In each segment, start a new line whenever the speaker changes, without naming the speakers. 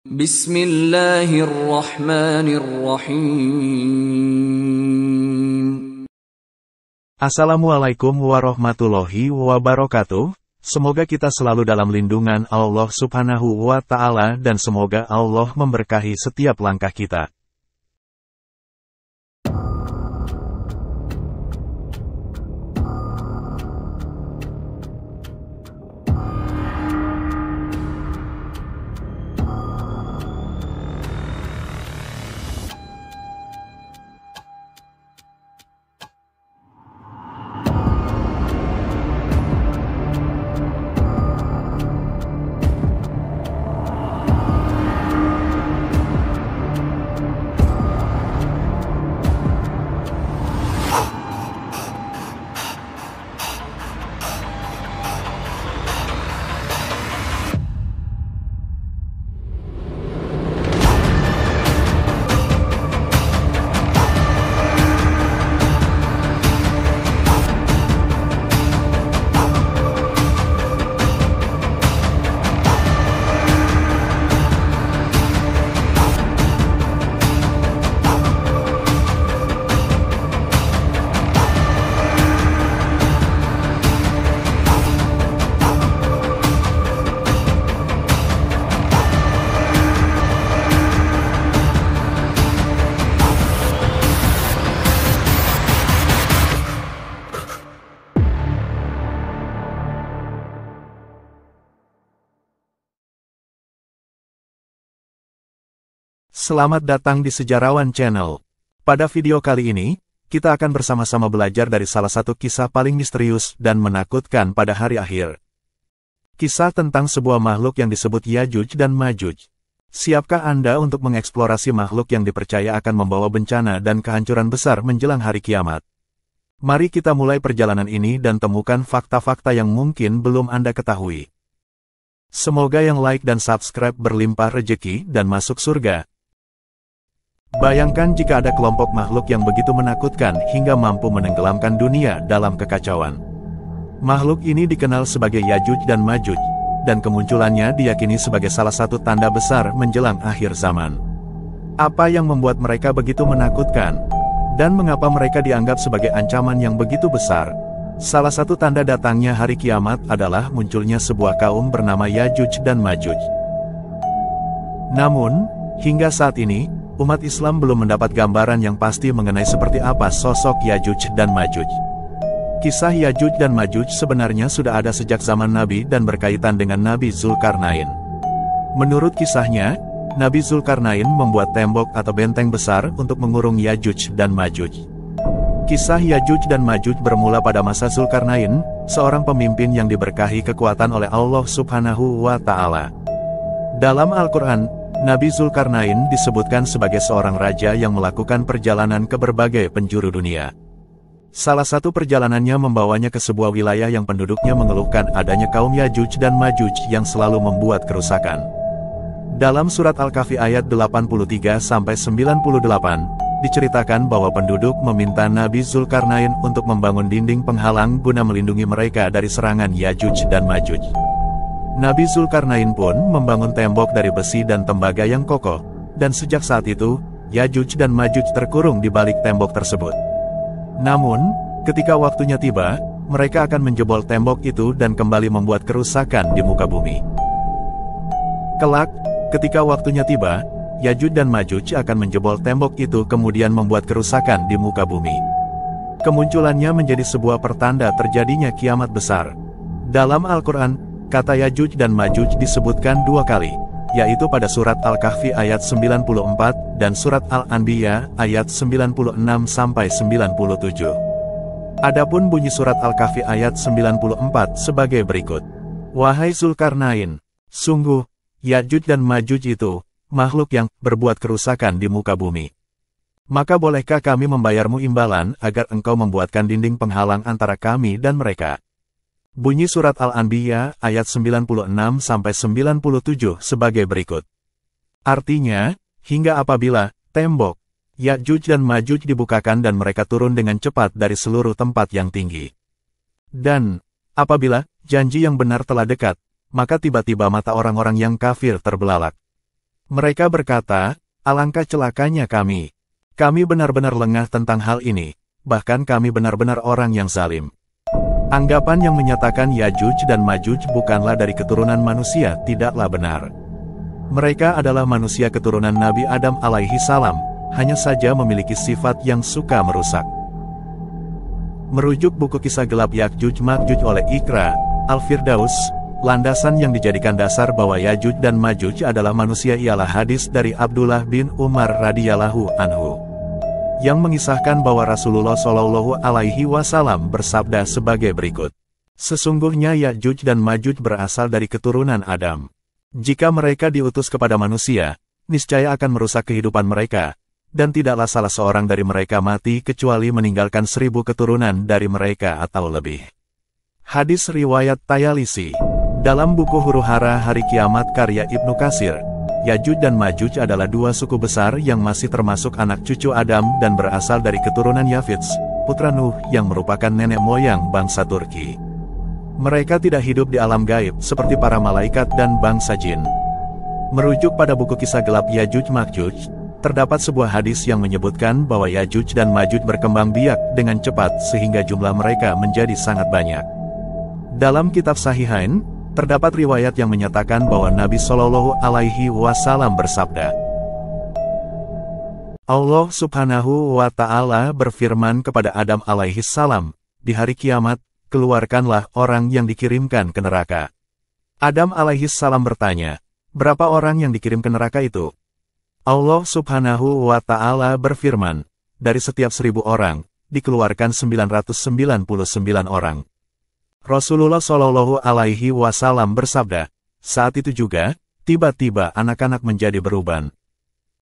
Bismillahirrahmanirrahim.
Assalamualaikum warahmatullahi wabarakatuh. Semoga kita selalu dalam lindungan Allah Subhanahu wa Ta'ala dan semoga Allah memberkahi setiap langkah kita. Selamat datang di Sejarawan Channel. Pada video kali ini, kita akan bersama-sama belajar dari salah satu kisah paling misterius dan menakutkan pada hari akhir. Kisah tentang sebuah makhluk yang disebut Yajuj dan Majuj. Siapkah Anda untuk mengeksplorasi makhluk yang dipercaya akan membawa bencana dan kehancuran besar menjelang hari kiamat? Mari kita mulai perjalanan ini dan temukan fakta-fakta yang mungkin belum Anda ketahui. Semoga yang like dan subscribe berlimpah rejeki dan masuk surga. Bayangkan jika ada kelompok makhluk yang begitu menakutkan hingga mampu menenggelamkan dunia dalam kekacauan. Makhluk ini dikenal sebagai Yajuj dan Majuj, dan kemunculannya diyakini sebagai salah satu tanda besar menjelang akhir zaman. Apa yang membuat mereka begitu menakutkan? Dan mengapa mereka dianggap sebagai ancaman yang begitu besar? Salah satu tanda datangnya hari kiamat adalah munculnya sebuah kaum bernama Yajuj dan Majuj. Namun, hingga saat ini, umat Islam belum mendapat gambaran yang pasti mengenai seperti apa sosok Yajuj dan Majuj. Kisah Yajuj dan Majuj sebenarnya sudah ada sejak zaman Nabi dan berkaitan dengan Nabi Zulkarnain. Menurut kisahnya, Nabi Zulkarnain membuat tembok atau benteng besar untuk mengurung Yajuj dan Majuj. Kisah Yajuj dan Majuj bermula pada masa Zulkarnain, seorang pemimpin yang diberkahi kekuatan oleh Allah Subhanahu wa Ta'ala. Dalam Al-Quran, Nabi Zulkarnain disebutkan sebagai seorang raja yang melakukan perjalanan ke berbagai penjuru dunia. Salah satu perjalanannya membawanya ke sebuah wilayah yang penduduknya mengeluhkan adanya kaum Yajuj dan Majuj yang selalu membuat kerusakan. Dalam surat Al-Kahfi ayat 83-98, diceritakan bahwa penduduk meminta Nabi Zulkarnain untuk membangun dinding penghalang guna melindungi mereka dari serangan Yajuj dan Majuj. Nabi Zulkarnain pun membangun tembok dari besi dan tembaga yang kokoh, dan sejak saat itu, Yajuj dan Majuj terkurung di balik tembok tersebut. Namun, ketika waktunya tiba, mereka akan menjebol tembok itu dan kembali membuat kerusakan di muka bumi. Kelak, ketika waktunya tiba, Yajuj dan Majuj akan menjebol tembok itu kemudian membuat kerusakan di muka bumi. Kemunculannya menjadi sebuah pertanda terjadinya kiamat besar. Dalam Al-Quran, kata Yajuj dan Majuj disebutkan dua kali, yaitu pada surat Al-Kahfi ayat 94 dan surat Al-Anbiya ayat 96-97. Adapun bunyi surat Al-Kahfi ayat 94 sebagai berikut. Wahai Zulkarnain, sungguh, Yajuj dan Majuj itu, makhluk yang berbuat kerusakan di muka bumi. Maka bolehkah kami membayarmu imbalan agar engkau membuatkan dinding penghalang antara kami dan mereka? Bunyi surat Al-Anbiya ayat 96-97 sebagai berikut. Artinya, hingga apabila tembok Yajuj dan Majuj dibukakan dan mereka turun dengan cepat dari seluruh tempat yang tinggi. Dan, apabila janji yang benar telah dekat, maka tiba-tiba mata orang-orang yang kafir terbelalak. Mereka berkata, alangkah celakanya kami. Kami benar-benar lengah tentang hal ini, bahkan kami benar-benar orang yang zalim. Anggapan yang menyatakan Yajuj dan Majuj bukanlah dari keturunan manusia tidaklah benar. Mereka adalah manusia keturunan Nabi Adam alaihi salam, hanya saja memiliki sifat yang suka merusak. Merujuk buku kisah gelap Yajuj Majuj oleh Iqra, Al-Firdaus, landasan yang dijadikan dasar bahwa Yajuj dan Majuj adalah manusia ialah hadis dari Abdullah bin Umar radhiyallahu anhu, yang mengisahkan bahwa Rasulullah Shallallahu Alaihi Wasallam bersabda sebagai berikut. Sesungguhnya Yajuj dan Majuj berasal dari keturunan Adam. Jika mereka diutus kepada manusia, niscaya akan merusak kehidupan mereka, dan tidaklah salah seorang dari mereka mati kecuali meninggalkan 1000 keturunan dari mereka atau lebih. Hadis riwayat Tayalisi. Dalam buku Huru-Hara Hari Kiamat karya Ibnu Katsir, Yajuj dan Majuj adalah dua suku besar yang masih termasuk anak cucu Adam dan berasal dari keturunan Yafits, putra Nuh yang merupakan nenek moyang bangsa Turki. Mereka tidak hidup di alam gaib seperti para malaikat dan bangsa jin. Merujuk pada buku kisah gelap Yajuj Majuj, terdapat sebuah hadis yang menyebutkan bahwa Yajuj dan Majuj berkembang biak dengan cepat sehingga jumlah mereka menjadi sangat banyak. Dalam kitab Sahihain, terdapat riwayat yang menyatakan bahwa Nabi Shallallahu Alaihi Wasallam bersabda, Allah Subhanahu wa Ta'ala berfirman kepada Adam alaihi salam, di hari kiamat, keluarkanlah orang yang dikirimkan ke neraka. Adam alaihi salam bertanya, berapa orang yang dikirim ke neraka itu? Allah Subhanahu wa Ta'ala berfirman, dari setiap 1000 orang, dikeluarkan 999 orang. Rasulullah Shallallahu Alaihi Wasallam bersabda, saat itu juga, tiba-tiba anak-anak menjadi beruban.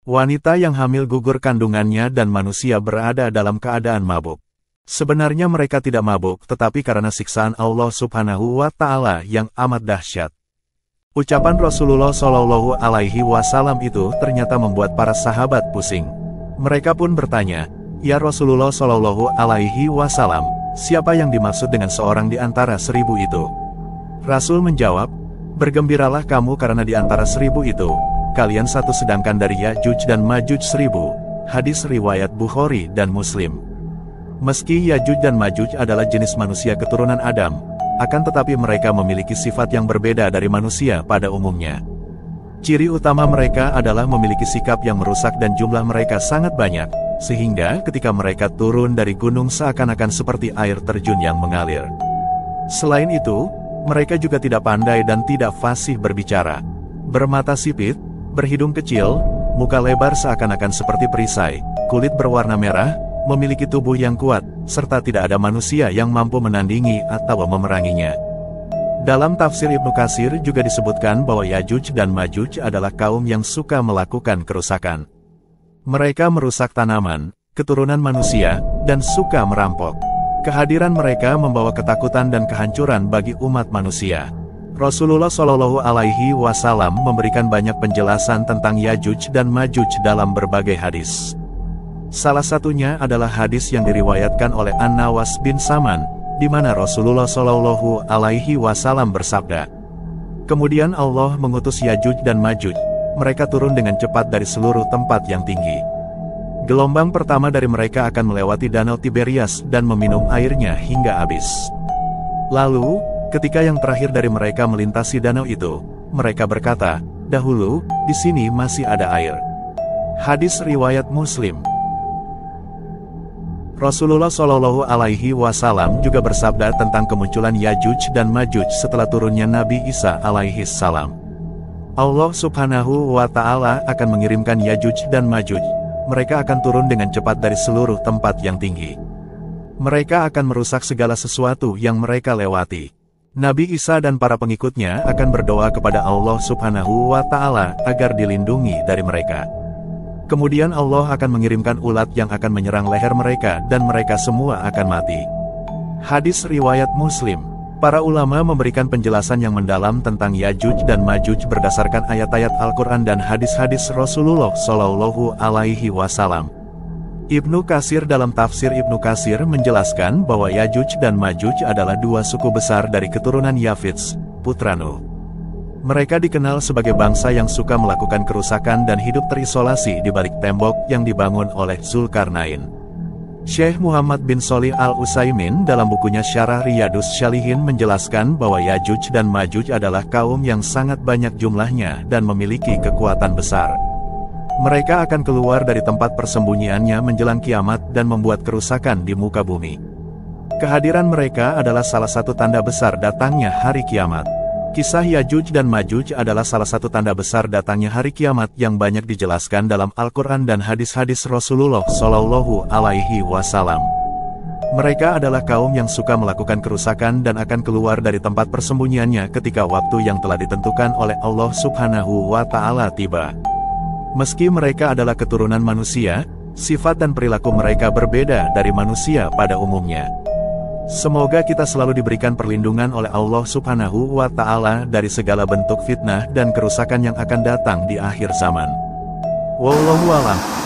Wanita yang hamil gugur kandungannya dan manusia berada dalam keadaan mabuk. Sebenarnya mereka tidak mabuk tetapi karena siksaan Allah Subhanahu wa Ta'ala yang amat dahsyat. Ucapan Rasulullah Shallallahu Alaihi Wasallam itu ternyata membuat para sahabat pusing. Mereka pun bertanya, ya Rasulullah Shallallahu Alaihi Wasallam, siapa yang dimaksud dengan seorang di antara 1000 itu? Rasul menjawab, bergembiralah kamu karena di antara 1000 itu, kalian satu sedangkan dari Yajuj dan Majuj 1000. Hadis riwayat Bukhari dan Muslim. Meski Yajuj dan Majuj adalah jenis manusia keturunan Adam, akan tetapi mereka memiliki sifat yang berbeda dari manusia pada umumnya. Ciri utama mereka adalah memiliki sikap yang merusak dan jumlah mereka sangat banyak, sehingga ketika mereka turun dari gunung seakan-akan seperti air terjun yang mengalir. Selain itu, mereka juga tidak pandai dan tidak fasih berbicara. Bermata sipit, berhidung kecil, muka lebar seakan-akan seperti perisai, kulit berwarna merah, memiliki tubuh yang kuat, serta tidak ada manusia yang mampu menandingi atau memeranginya. Dalam tafsir Ibnu Katsir juga disebutkan bahwa Yajuj dan Majuj adalah kaum yang suka melakukan kerusakan. Mereka merusak tanaman, keturunan manusia, dan suka merampok. Kehadiran mereka membawa ketakutan dan kehancuran bagi umat manusia. Rasulullah Shallallahu Alaihi Wasallam memberikan banyak penjelasan tentang Yajuj dan Majuj dalam berbagai hadis. Salah satunya adalah hadis yang diriwayatkan oleh An-Nawas bin Saman, di mana Rasulullah Shallallahu Alaihi Wasallam bersabda, kemudian Allah mengutus Yajuj dan Majuj. Mereka turun dengan cepat dari seluruh tempat yang tinggi. Gelombang pertama dari mereka akan melewati danau Tiberias dan meminum airnya hingga habis. Lalu, ketika yang terakhir dari mereka melintasi danau itu, mereka berkata, dahulu, di sini masih ada air. Hadis riwayat Muslim. Rasulullah Shallallahu Alaihi Wasallam juga bersabda tentang kemunculan Yajuj dan Majuj setelah turunnya Nabi Isa alaihi salam. Allah Subhanahu wa Ta'ala akan mengirimkan Yajuj dan Majuj. Mereka akan turun dengan cepat dari seluruh tempat yang tinggi. Mereka akan merusak segala sesuatu yang mereka lewati. Nabi Isa dan para pengikutnya akan berdoa kepada Allah Subhanahu wa Ta'ala agar dilindungi dari mereka. Kemudian Allah akan mengirimkan ulat yang akan menyerang leher mereka dan mereka semua akan mati. Hadis riwayat Muslim. Para ulama memberikan penjelasan yang mendalam tentang Yajuj dan Majuj berdasarkan ayat-ayat Al-Quran dan hadis-hadis Rasulullah Shallallahu Alaihi Wasallam. Ibnu Katsir dalam tafsir Ibnu Katsir menjelaskan bahwa Yajuj dan Majuj adalah dua suku besar dari keturunan Yafits, putra Nuh. Mereka dikenal sebagai bangsa yang suka melakukan kerusakan dan hidup terisolasi di balik tembok yang dibangun oleh Zulkarnain. Syekh Muhammad bin Sholih Al-Utsaimin dalam bukunya Syarah Riyadhus Shalihin menjelaskan bahwa Yajuj dan Majuj adalah kaum yang sangat banyak jumlahnya dan memiliki kekuatan besar. Mereka akan keluar dari tempat persembunyiannya menjelang kiamat dan membuat kerusakan di muka bumi. Kehadiran mereka adalah salah satu tanda besar datangnya hari kiamat. Kisah Yajuj dan Majuj adalah salah satu tanda besar datangnya hari kiamat yang banyak dijelaskan dalam Al-Quran dan hadis-hadis Rasulullah Shallallahu Alaihi Wasallam. Mereka adalah kaum yang suka melakukan kerusakan dan akan keluar dari tempat persembunyiannya ketika waktu yang telah ditentukan oleh Allah Subhanahu wa Ta'ala tiba. Meski mereka adalah keturunan manusia, sifat dan perilaku mereka berbeda dari manusia pada umumnya. Semoga kita selalu diberikan perlindungan oleh Allah Subhanahu wa Ta'ala dari segala bentuk fitnah dan kerusakan yang akan datang di akhir zaman. Wallahu a'lam.